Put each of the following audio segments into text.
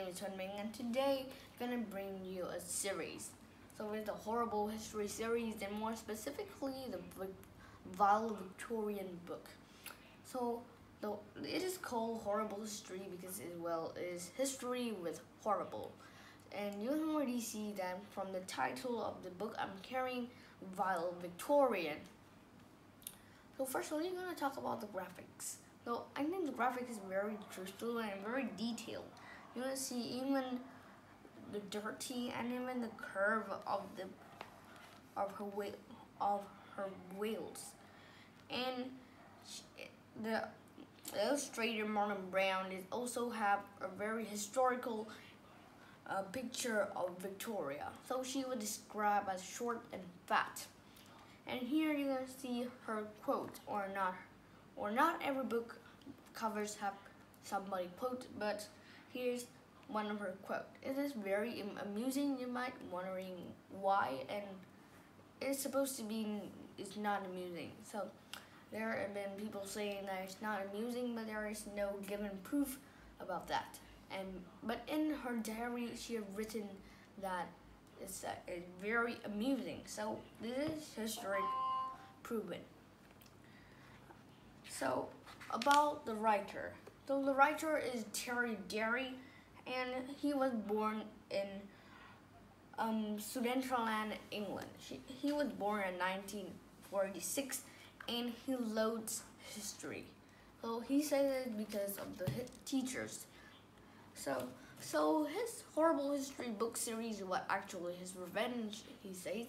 name is THÄNG, and today I'm gonna bring you a series. So it's a horrible history series, and more specifically, the Vile Victorian book. So it is called horrible history because it is history with horrible, and you can already see that from the title of the book I'm carrying, Vile Victorian. So first, we're gonna talk about the graphics. So I think the graphic is very truthful and very detailed. You can see even the dirty and even the curve of her wheels. And the illustrator Martin Brown is also have a very historical picture of Victoria. So she was described as short and fat. And here you can see her quote, or not every book covers have somebody quote, but here's one of her quote. It is very amusing. You might wondering why, and it's supposed to be. It's not amusing. So there have been people saying that it's not amusing, but there is no given proof about that. But in her diary, she had written that it's very amusing. So this is historic proven. So about the writer. So the writer is Terry Derry, and he was born in Sunderland, England. He was born in 1946, and he loves history. So he says it because of the teachers. So his horrible history book series was actually his revenge, he says.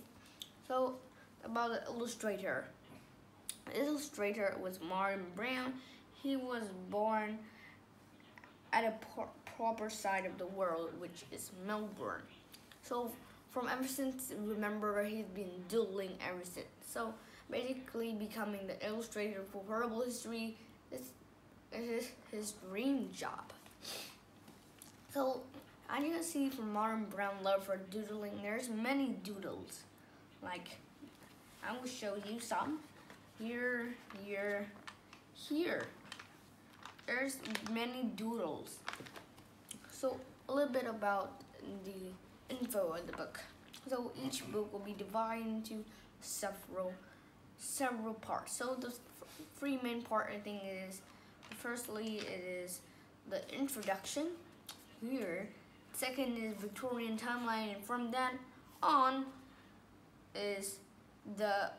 So about the illustrator. The illustrator was Martin Brown. He was born at a proper side of the world, which is Melbourne. So from ever since, remember, he's been doodling ever since. So basically becoming the illustrator for horrible history is his dream job. So as you can see from Martin Brown's love for doodling, there's many doodles. Like, I will show you some. Here. There's many doodles. So a little bit about the info of the book. So each book will be divided into several parts. So the three main part, I think, is firstly it is the introduction. Here, second is Victorian timeline, and from that on is the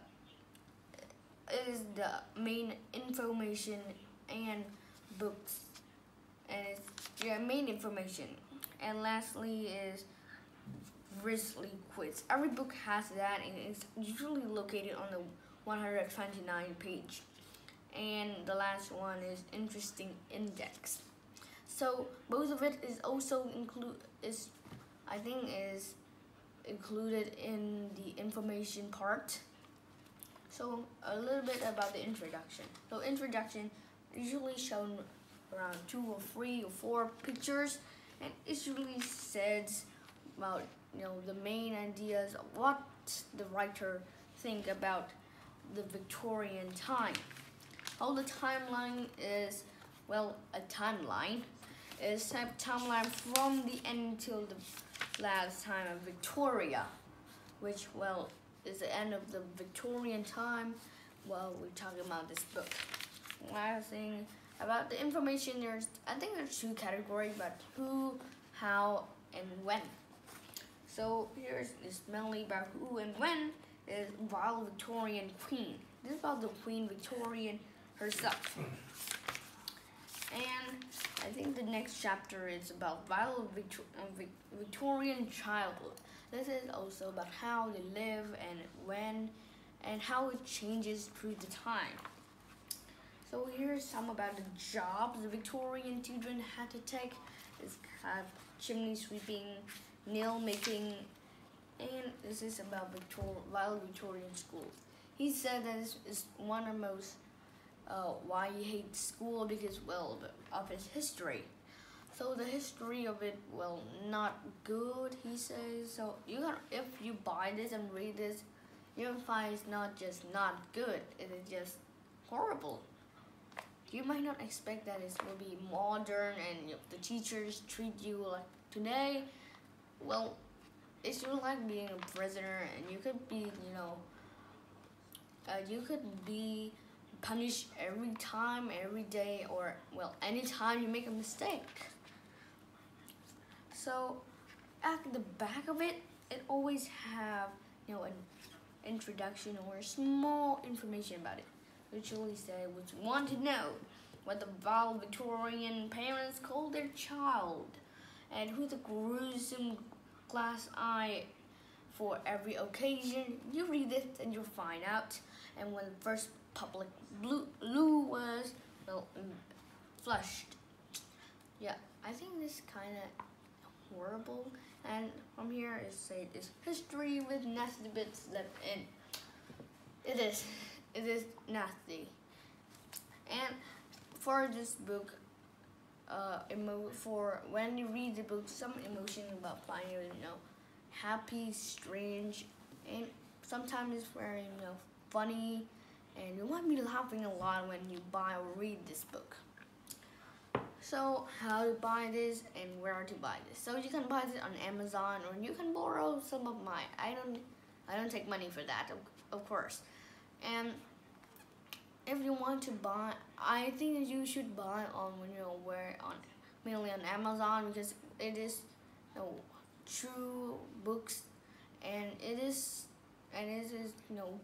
main information and books, and it's main information. And lastly is Grizzly quiz. Every book has that, and it's usually located on the 129 page. And the last one is interesting index. So both of it is also included in the information part. So a little bit about the introduction. So introduction usually shown around 2 or 3 or 4 pictures, and it usually says about the main ideas of what the writer think about the Victorian time. How the timeline is, a timeline is a timeline from the end till the last time of Victoria, which is the end of the Victorian time. We're talking about this book. Last thing about the information, I think there's 2 categories, but who, how, and when. So here's mainly about who and when is Vile Victorian Queen. This is about the Queen Victorian herself. And I think the next chapter is about Vile Victorian childhood. This is also about how they live and when and how it changes through the time. So here's some about the jobs the Victorian children had to take. It's have chimney sweeping, nail making, and this is about Vile Victorian schools. He said that this is one of the most why he hates school because of its history. So the history of it, not good, he says. So if you buy this and read this, you'll find it's not just not good, it is just horrible. you might not expect that it will be modern and the teachers treat you like today. Well, it's like being a prisoner, and you could be, you could be punished every time, every day, or well, anytime you make a mistake. So at the back of it, it always have an introduction or small information about it. Usually say what you want to know, what the valedictorian parents call their child, and who the gruesome glass eye for every occasion. You read it and you'll find out. And when the first public loo was flushed. Yeah, I think this kind of horrible. And from here it says it's history with nasty bits left in. It is nasty. And for this book, for when you read the book, some emotion about finding happy, strange, and sometimes it's very funny, and you might be laughing a lot when you buy or read this book. So how to buy this and where to buy this? So you can buy this on Amazon, or you can borrow some of mine. I don't take money for that, of course. And if you want to buy, I think you should buy on mainly on Amazon, because it is true books, and it is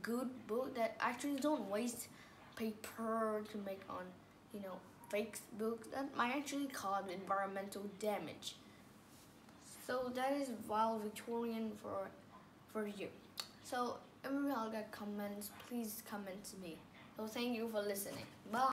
good book that actually don't waste paper to make on fake books that might actually cause environmental damage. So that is valedictorian for you. So everyone got comments, please comment to me. So thank you for listening. Bye.